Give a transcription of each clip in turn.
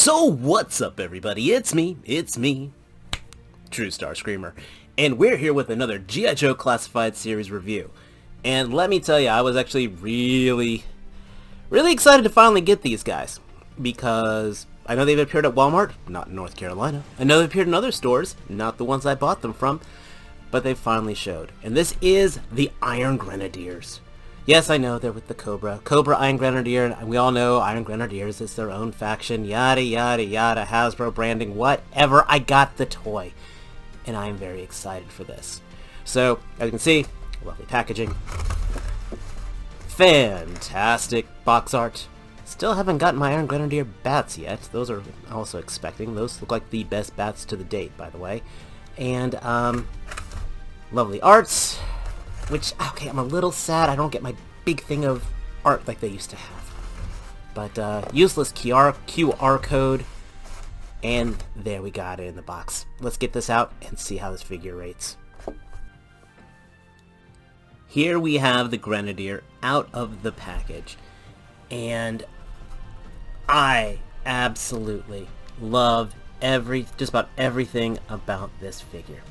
So what's up everybody, it's me, True Star Screamer, and we're here with another G.I. Joe Classified Series review. And let me tell you, I was actually really excited to finally get these guys, because I know they've appeared at Walmart, not in North Carolina. I know they've appeared in other stores, not the ones I bought them from, but they finally showed. And this is the Iron Grenadiers. Yes, I know, they're with the Cobra Iron Grenadier, and we all know Iron Grenadiers is their own faction, yada yada yada, Hasbro branding, whatever. I got the toy, and I am very excited for this. So, as you can see, lovely packaging, fantastic box art. Still haven't gotten my Iron Grenadier bats yet. Those are also expecting. Those look like the best bats to the date, by the way. And, lovely arts. Which, okay, I'm a little sad I don't get my big thing of art like they used to have. But, useless QR code. And there we got it in the box. Let's get this out and see how this figure rates. Here we have the Grenadier out of the package. And I absolutely love just about everything about this figure.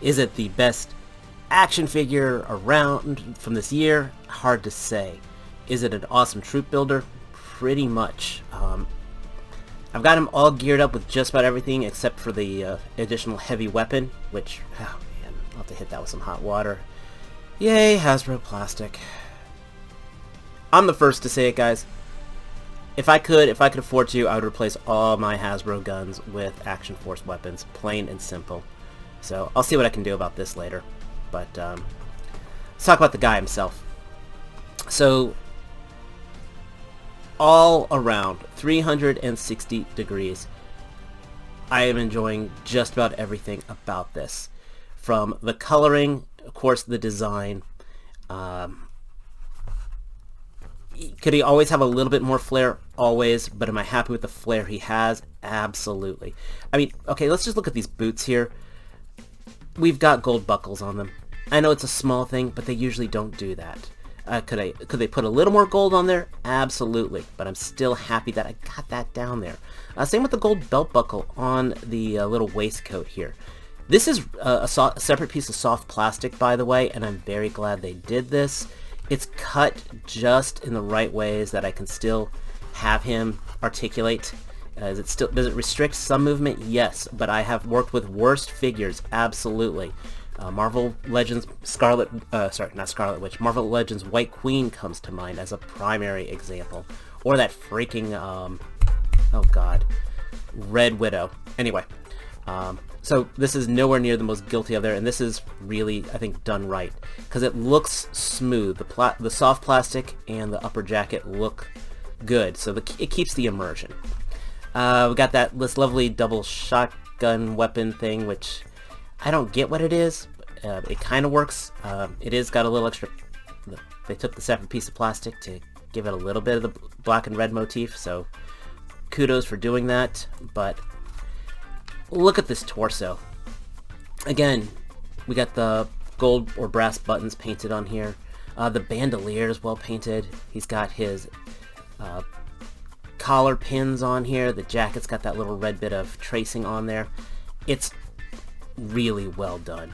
Is it the best action figure around from this year? Hard to say. Is it an awesome troop builder? Pretty much. I've got him all geared up with just about everything except for the additional heavy weapon, which, oh man, I'll have to hit that with some hot water. Yay, Hasbro plastic. I'm the first to say it, guys. If I could afford to, I would replace all my Hasbro guns with Action Force weapons, plain and simple. So I'll see what I can do about this later. But let's talk about the guy himself. So, all around, 360 degrees, I am enjoying just about everything about this. From the coloring, of course, the design. Could he always have a little bit more flair? Always. But am I happy with the flair he has? Absolutely. I mean, okay, let's just look at these boots here. We've got gold buckles on them. I know it's a small thing, but they usually don't do that. Could they put a little more gold on there? Absolutely. But I'm still happy that I got that down there. Same with the gold belt buckle on the little waistcoat here. This is a separate piece of soft plastic, by the way, and I'm very glad they did this. It's cut just in the right ways that I can still have him articulate. Does it restrict some movement? Yes, but I have worked with worst figures, absolutely. Marvel Legends Marvel Legends White Queen comes to mind as a primary example. Or that freaking, oh god, Red Widow. Anyway, so this is nowhere near the most guilty of there, and this is really, I think, done right. Because it looks smooth. The soft plastic and the upper jacket look good, so it keeps the immersion. We got this lovely double shotgun weapon thing, which I don't get what it is. It kind of works. It is got a little extra. They took the separate piece of plastic to give it a little bit of the black and red motif, so kudos for doing that. But look at this torso. Again, we got the gold or brass buttons painted on here. The bandolier is well painted. He's got his collar pins on here. The jacket's got that little red bit of tracing on there. It's really well done.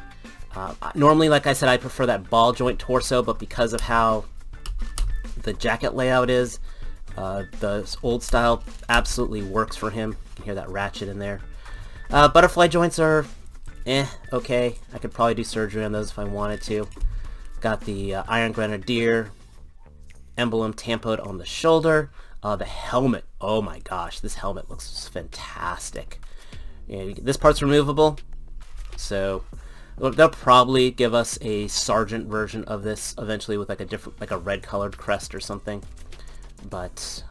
Normally, like I said, I prefer that ball joint torso, but because of how the jacket layout is, the old style absolutely works for him. You can hear that ratchet in there. Butterfly joints are okay. I could probably do surgery on those if I wanted to. Got the Iron Grenadier emblem tampoed on the shoulder. The helmet, oh my gosh, this helmet looks fantastic. This part's removable, so they'll probably give us a sergeant version of this eventually with like a red colored crest or something. But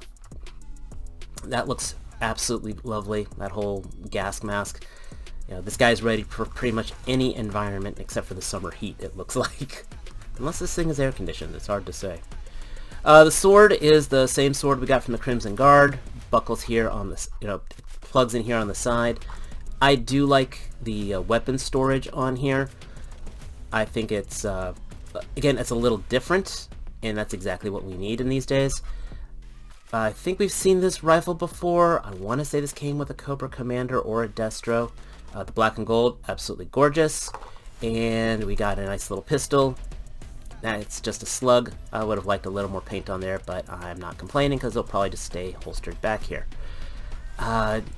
that looks absolutely lovely, that whole gas mask. This guy's ready for pretty much any environment except for the summer heat, it looks like. Unless this thing is air conditioned, it's hard to say. The sword is the same sword we got from the Crimson Guard. Buckles here on this, plugs in here on the side. I do like the weapon storage on here. I think it's, again, it's a little different, and that's exactly what we need in these days. I think we've seen this rifle before. I want to say this came with a Cobra Commander or a Destro. The black and gold, absolutely gorgeous. And we got a nice little pistol. It's just a slug. I would have liked a little more paint on there, but I'm not complaining because it'll probably just stay holstered back here.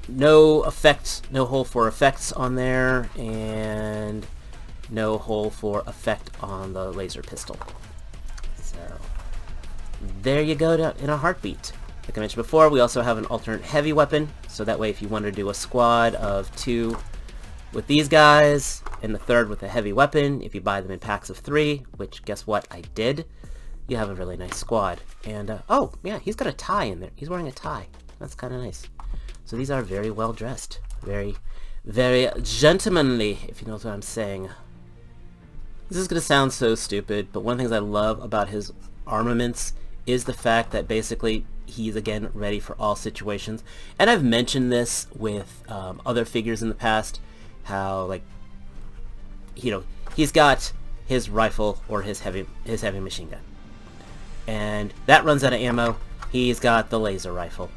No effects, no hole for effects on there, and no hole for effect on the laser pistol. So there you go in a heartbeat. Like I mentioned before, we also have an alternate heavy weapon, so that way if you wanted to do a squad of 2 with these guys, and the 3rd with a heavy weapon, if you buy them in packs of 3, which guess what, I did, you have a really nice squad. And, oh, yeah, he's got a tie in there. He's wearing a tie. That's kind of nice. So these are very well dressed. Very, very gentlemanly, if you know what I'm saying. This is going to sound so stupid, but one of the things I love about his armaments is the fact that basically he's, again, ready for all situations. And I've mentioned this with other figures in the past, how, like, you know, he's got his rifle or his heavy machine gun. And that runs out of ammo. He's got the laser rifle.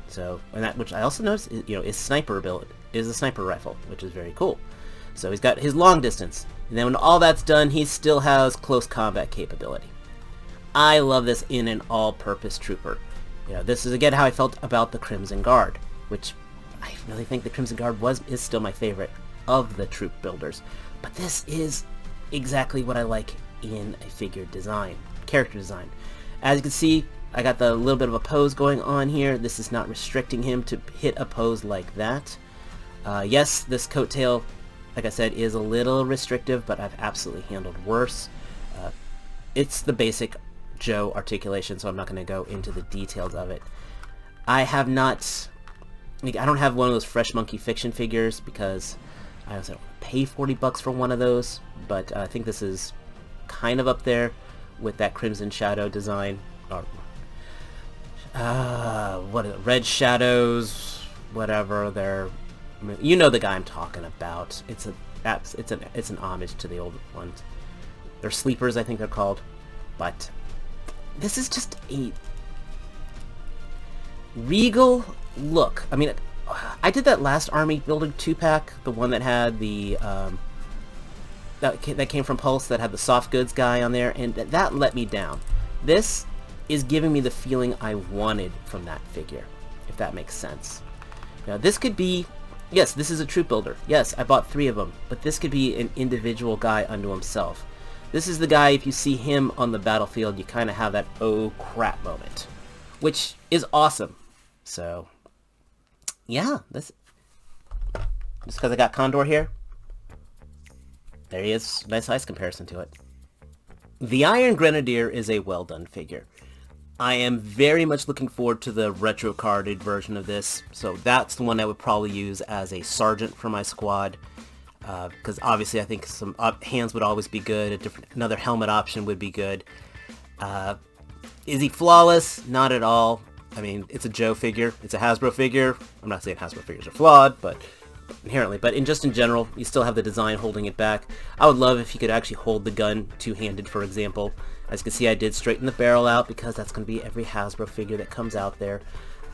So, and that, which I also noticed, you know, is a sniper rifle, which is very cool. So he's got his long distance. And then when all that's done, he still has close combat capability. I love this in an all-purpose trooper. You know, this is again how I felt about the Crimson Guard, which I really think the Crimson Guard is still my favorite of the troop builders. But this is exactly what I like in a figure design, character design. As you can see, I got the little bit of a pose going on here. This is not restricting him to hit a pose like that. Yes, this coattail, like I said, is a little restrictive, but I've absolutely handled worse. It's the basic Joe articulation, so I'm not going to go into the details of it. I don't have one of those Fresh Monkey Fiction figures because I also don't pay $40 for one of those, but I think this is kind of up there with that Crimson Shadow design. Or, what are the Red Shadows, whatever they're, you know the guy I'm talking about. It's an homage to the old ones. They're sleepers, I think they're called. But this is just a regal look. I mean, I did that last army building 2-pack, the one that had the that came from Pulse, that had the soft goods guy on there, and that let me down. This is giving me the feeling I wanted from that figure, if that makes sense. Now this could be, yes, this is a troop builder. Yes, I bought 3 of them, but this could be an individual guy unto himself. This is the guy, if you see him on the battlefield, you kind of have that oh crap moment, which is awesome. So, yeah, just because I got Condor here, there he is, nice size comparison to it. The Iron Grenadier is a well done figure. I am very much looking forward to the retro carded version of this, so that's the one I would probably use as a sergeant for my squad, because obviously I think some hands would always be good, another helmet option would be good. Is he flawless? Not at all. I mean, it's a Joe figure, it's a Hasbro figure. I'm not saying Hasbro figures are flawed, but inherently, but in general, you still have the design holding it back. I would love if you could actually hold the gun two-handed, for example. As you can see, I did straighten the barrel out because that's going to be every Hasbro figure that comes out there.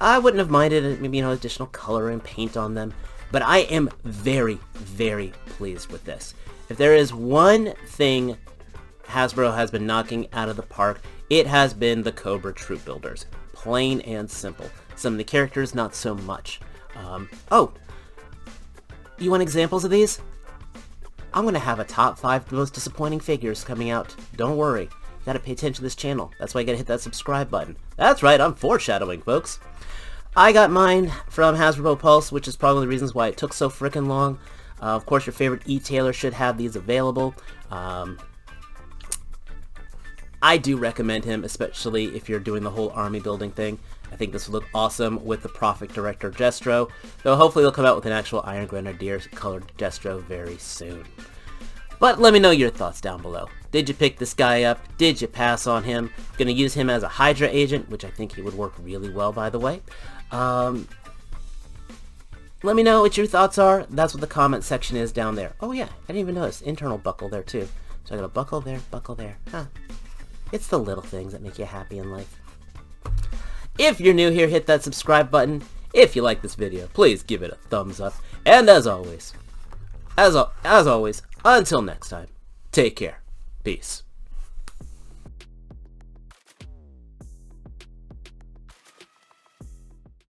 I wouldn't have minded maybe, additional color and paint on them, but I am very, very pleased with this. If there is one thing Hasbro has been knocking out of the park, it has been the Cobra Troop Builders. Plain and simple. Some of the characters, not so much. Oh, you want examples of these? I'm going to have a top 5 most disappointing figures coming out. Don't worry. You got to pay attention to this channel. That's why you got to hit that subscribe button. That's right, I'm foreshadowing, folks. I got mine from Hasbro Pulse, which is probably the reasons why it took so frickin' long. Of course, your favorite e-tailer should have these available. I do recommend him, especially if you're doing the whole army building thing. I think this will look awesome with the Prophet Director Destro, though hopefully they'll come out with an actual Iron Grenadier colored Destro very soon. But let me know your thoughts down below. Did you pick this guy up? Did you pass on him? Gonna use him as a Hydra agent, which I think he would work really well, by the way. Let me know what your thoughts are. That's what the comment section is down there. Oh yeah, I didn't even notice. Internal buckle there too. So I got a buckle there, buckle there. Huh. It's the little things that make you happy in life. If you're new here, hit that subscribe button. If you like this video, please give it a thumbs up. And as always, until next time, take care. Peace.